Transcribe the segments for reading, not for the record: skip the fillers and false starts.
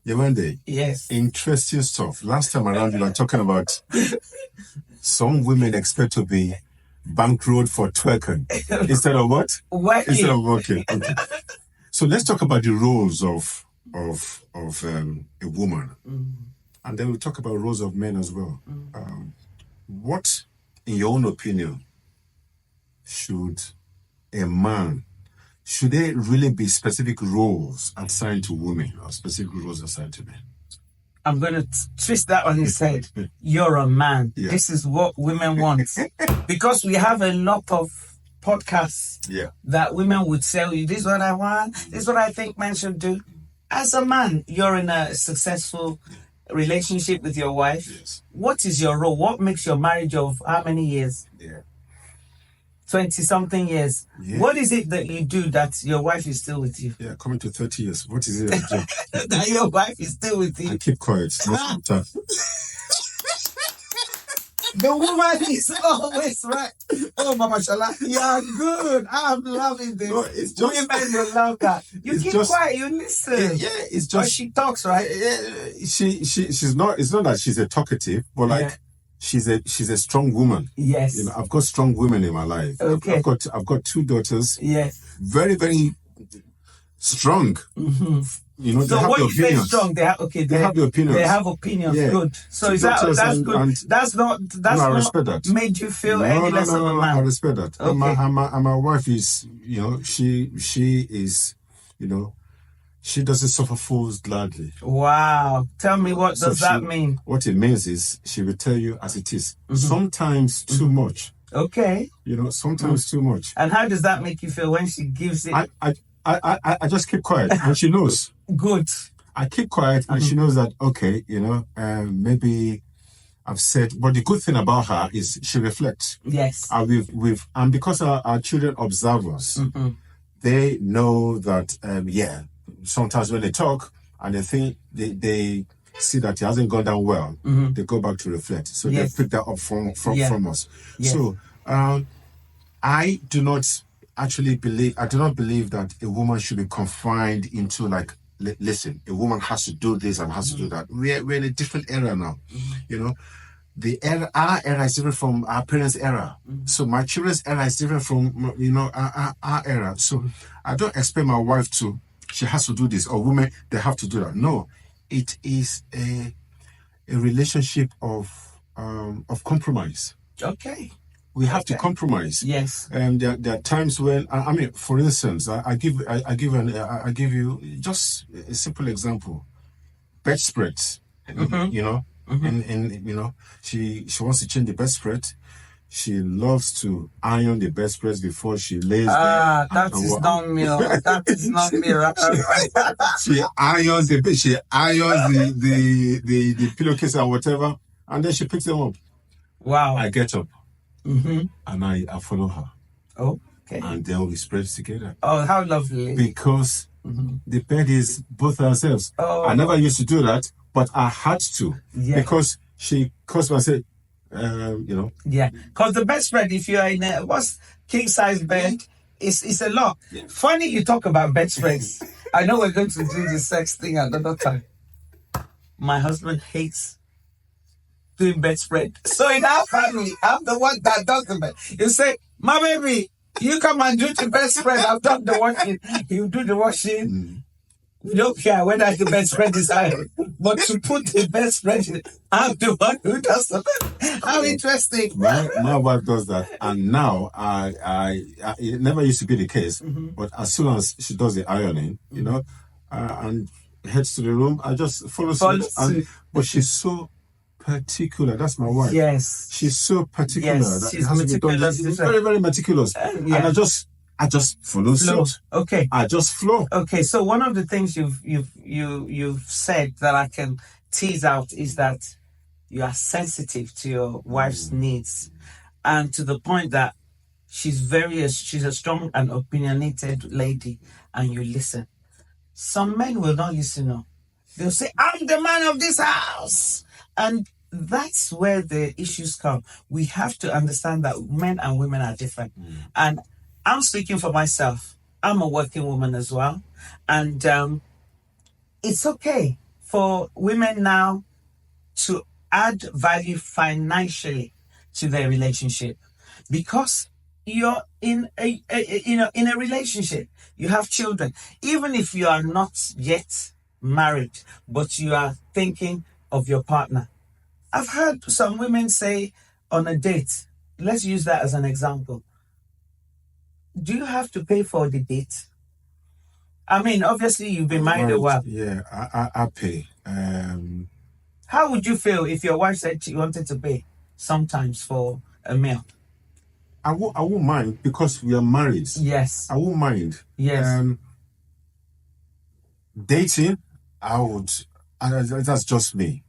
Yewande, Yes. interesting stuff. Last time around, you were talking about some women expect to be bankrolled for twerking instead of what? Working. Instead of working. Okay. So let's talk about the roles of a woman, and then we'll talk about roles of men as well. What, in your own opinion, should there really be specific roles assigned to women or specific roles assigned to men? I'm going to twist that on his head. You're a man. Yeah. This is what women want. Because we have a lot of podcasts that women would tell you, this is what I want, this is what I think men should do. As a man, you're in a successful relationship with your wife. Yes. What is your role? What makes your marriage of how many years? 20-something years. Yeah. What is it that you do that your wife is still with you? Yeah, coming to 30 years. What is it I do? That your wife is still with you? I keep quiet. Most of the time. The woman is always right. Oh, Mama Shala, you're good. I'm loving this. No, it's just- Women will love that. You It's keep just- quiet, you listen. Yeah, it's But just... she talks, right? She's not... It's not that she's a talkative, but like... She's a strong woman. Yes. You know, I've got strong women in my life. Okay. I've got 2 daughters. Yes. Very, very strong. Mm-hmm. You know, So they have what the you say opinions. strong, they have the opinions. They have opinions. Yeah. Good. So Two is that daughters that's and- good? and- That's not I respect that. made you feel any less of a I man. respect that. Okay. And my wife is, you know, she is, you know, she doesn't suffer fools gladly. Wow. Tell me, what So does that she- mean? What it means is she will tell you as it is. Mm-hmm. Sometimes too much. Okay. You know, sometimes too much. And how does that make you feel when she gives it? I just keep quiet and she knows. Good. I keep quiet and she knows that, okay, you know, maybe I've said, but the good thing about her is she reflects. Yes. And because our children observe us, they know that, sometimes when they talk and they think they see that it hasn't gone down well, they go back to reflect. So Yes. they pick that up from us. Yes. So I do not believe that a woman should be confined into like, listen, a woman has to do this and has to do that. We're in a different era now, you know. Our era is different from our parents' era. So my children's era is different from, you know, our era. So I don't expect my wife she has to do this, or women, they have to do that. No, it is a relationship of compromise. Okay. We have to compromise. Yes. And there are times when, I mean, for instance, I give you just a simple example. Bedspreads, you know, and you know, she wants to change the bedspread. She loves to iron the bedspreads before she lays there. That is not me. That is not me. She irons the pillowcase and whatever, and then she picks them up. Wow. I get up. And I follow her. Oh, okay. And then we spread together. Oh, how lovely. Because the bed is both ourselves. Oh. I never used to do that, but I had to. Yeah. Because she caused me, I said, you know. Yeah. Because the bedspread, if you're in a king size bed, it's a lot. Yeah. Funny you talk about bedspreads. I know we're going to do the sex thing another time. My husband hates doing bedspread. So in our family, I'm the one that does the bed. You say, my baby, you come and do the bedspread. I've done the washing. You do the washing. We don't care whether the bedspread is iron. But to put the bedspread in, I'm the one who does the bed. How interesting. My wife does that. And now, it never used to be the case. But as soon as she does the ironing, you know, and heads to the room, I just follow suit. But she's so particular. That's my wife. Yes. She's so particular. Yes, that she's it has to be done. meticulous. She's very, very meticulous. And I just follow suit. Okay. I just flow. Okay. So one of the things you've said that I can tease out is that you are sensitive to your wife's needs, and to the point that she's a strong and opinionated lady, and you listen. Some men will not listen. No. They'll say, "I'm the man of this house," and that's where the issues come. We have to understand that men and women are different. And I'm speaking for myself. I'm a working woman as well. And it's okay for women now to add value financially to their relationship, because you're in in a relationship, you have children. Even if you are not yet married, but you are thinking of your partner. I've heard some women say on a date, let's use that as an example, do you have to pay for the date? I mean, obviously you've been married a while. Yeah, I pay. How would you feel if your wife said she wanted to pay sometimes for a meal? I won't mind, because we are married. Yes. I won't mind. Yes. Dating, I would. That's just me.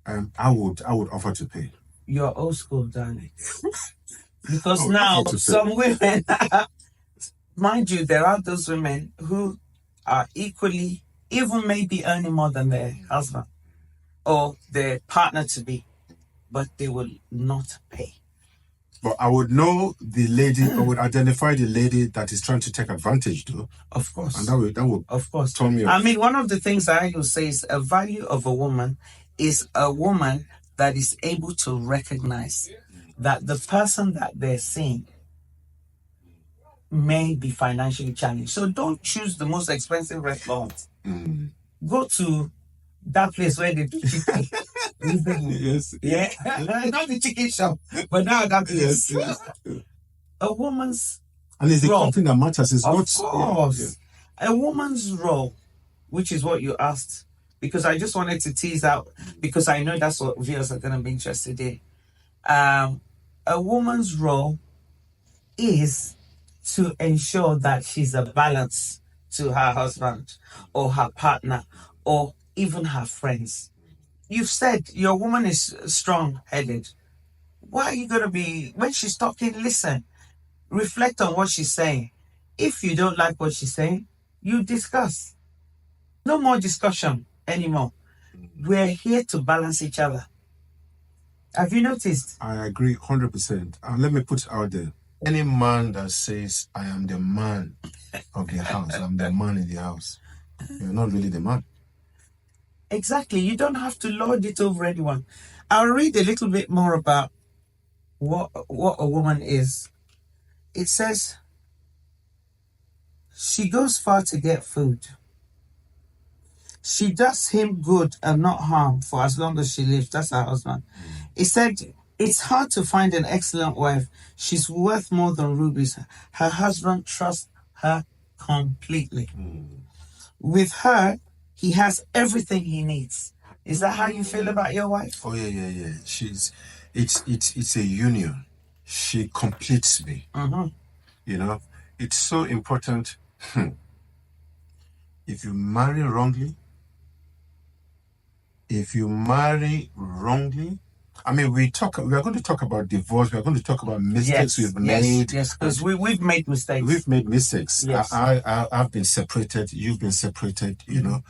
I would offer to pay. You're old school, darling. Because Oh, now offer to pay. some women, mind you, there are those women who are equally, even maybe earning more than their husband or their partner to be, but they will not pay. But I would know the lady. I would identify the lady that is trying to take advantage, though, Of course. and that would Of course. turn me off. I mean, one of the things I will say is a value of a woman is a woman that is able to recognize that the person that they're seeing may be financially challenged. So don't choose the most expensive restaurant. Go to that place where they do chicken. Yes. Yeah, not the chicken shop, but now that place. Yes. A woman's And it's the Wrong. company that matters. It's Of not. course. A woman's role, which is what you asked, because I just wanted to tease out, because I know that's what viewers are going to be interested in. A woman's role is to ensure that she's a balance to her husband or her partner or even her friends. You've said your woman is strong-headed. Why are you going to be, when she's talking, listen, reflect on what she's saying. If you don't like what she's saying, you discuss. No more discussion anymore. We're here to balance each other. Have you noticed? I agree 100%. And let me put it out there. Any man that says, I am the man of the house, I'm the man in the house, you're not really the man. Exactly. You don't have to lord it over anyone. I'll read a little bit more about what a woman is. It says, she goes far to get food. She does him good and not harm for as long as she lives. That's her husband. It said, it's hard to find an excellent wife. She's worth more than rubies. Her husband trusts her completely. With her, he has everything he needs. Is that how you feel about your wife? Oh, yeah. It's a union. She completes me. You know, it's so important. If you marry wrongly, I mean, we are going to talk about divorce. We are going to talk about mistakes we've made. Yes, because we've made mistakes. We've made mistakes. Yes. I've been separated. You've been separated. You know,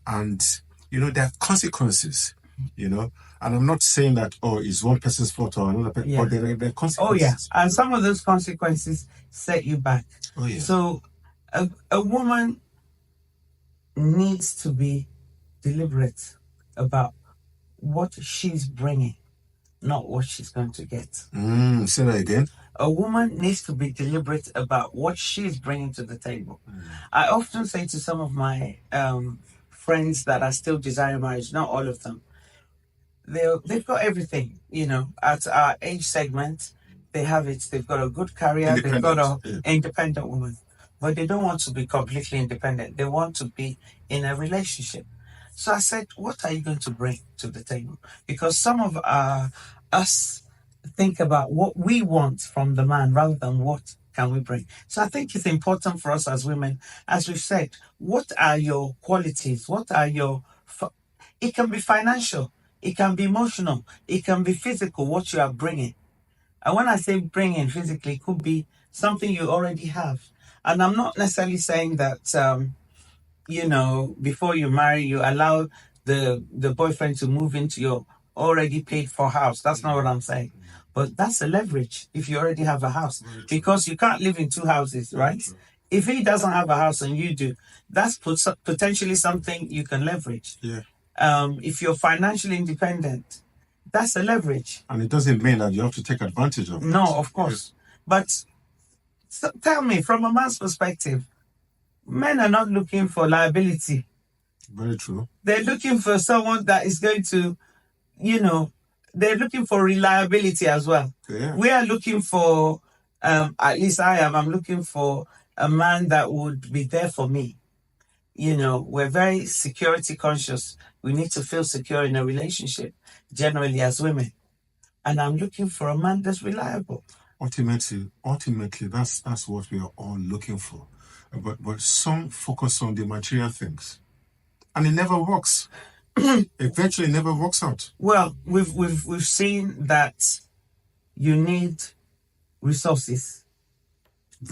and you know there are consequences. You know, and I'm not saying that it's one person's fault or another person, but there are consequences. Oh yeah, and some of those consequences set you back. Oh yeah. So a woman needs to be deliberate about what she's bringing, not what she's going to get. Say that again. A woman needs to be deliberate about what she's bringing to the table. I often say to some of my friends that are still desiring marriage, not all of them, they've got everything, you know, at our age segment, they have it. They've got a good career, they've got an independent woman, but they don't want to be completely independent. They want to be in a relationship. So I said, what are you going to bring to the table? Because some of us think about what we want from the man rather than what can we bring. So I think it's important for us as women, as we've said, what are your qualities? What are your... It can be financial. It can be emotional. It can be physical, what you are bringing. And when I say bringing physically, it could be something you already have. And I'm not necessarily saying that... you know, before you marry, you allow the boyfriend to move into your already paid for house. That's not what I'm saying. But that's a leverage if you already have a house. Because you can't live in two houses, right? If he doesn't have a house and you do, that's potentially something you can leverage. Yeah. if you're financially independent, that's a leverage. And it doesn't mean that you have to take advantage of it. No, of course. But so tell me, from a man's perspective, men are not looking for liability. Very true. They're looking for someone that is going to, they're looking for reliability as well. Yeah. We are looking for, at least I'm looking for a man that would be there for me. We're very security conscious. We need to feel secure in a relationship, generally as women. And I'm looking for a man that's reliable. Ultimately, that's what we are all looking for. But some focus on the material things, and it never works. Eventually, it never works out. Well, we've seen that you need resources,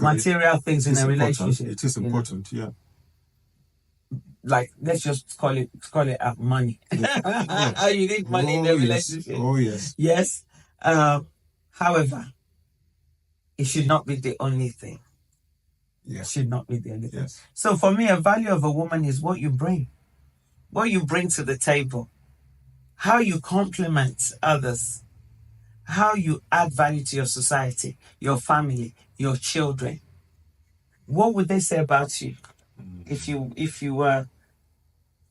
material things in a relationship. It is important, yeah. Like, let's just call it money. Yeah. You need money in a relationship. Oh yes. Yes. However, it should not be the only thing. Yeah. It should not be the only thing. Yes. So for me, a value of a woman is what you bring to the table, how you complement others, how you add value to your society, your family, your children. What would they say about you if you were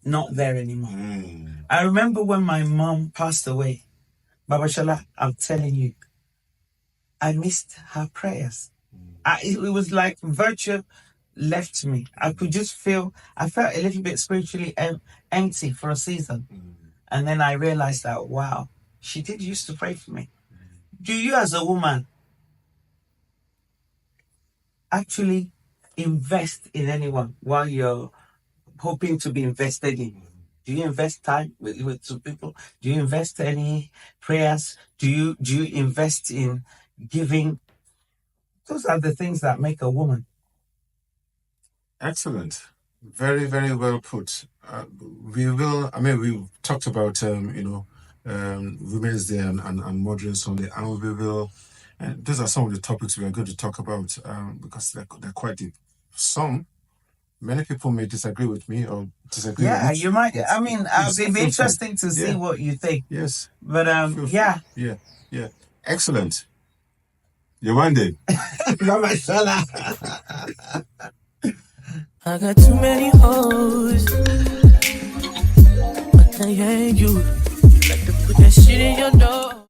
not there anymore? I remember when my mom passed away, Baba Shola, I'm telling you, I missed her prayers. It was like virtue left me. I felt a little bit spiritually empty for a season. And then I realized that, wow, she did used to pray for me. Do you as a woman actually invest in anyone while you're hoping to be invested in? Do you invest time with some people? Do you invest any prayers? Do you invest in giving? Those are the things that make a woman. Excellent. Very, very well put. We've talked about, Women's Day and Modern Sunday, and we will, and those are some of the topics we are going to talk about because they're quite deep. Many people may disagree with me or disagree with Yeah, me. you might. I mean, it'd be interesting to see what you think. Yes. But, yeah. Yeah. Excellent. Yewande. Baba Shola. I got too many hoes, but I ain't you. Like to put that shit in your door.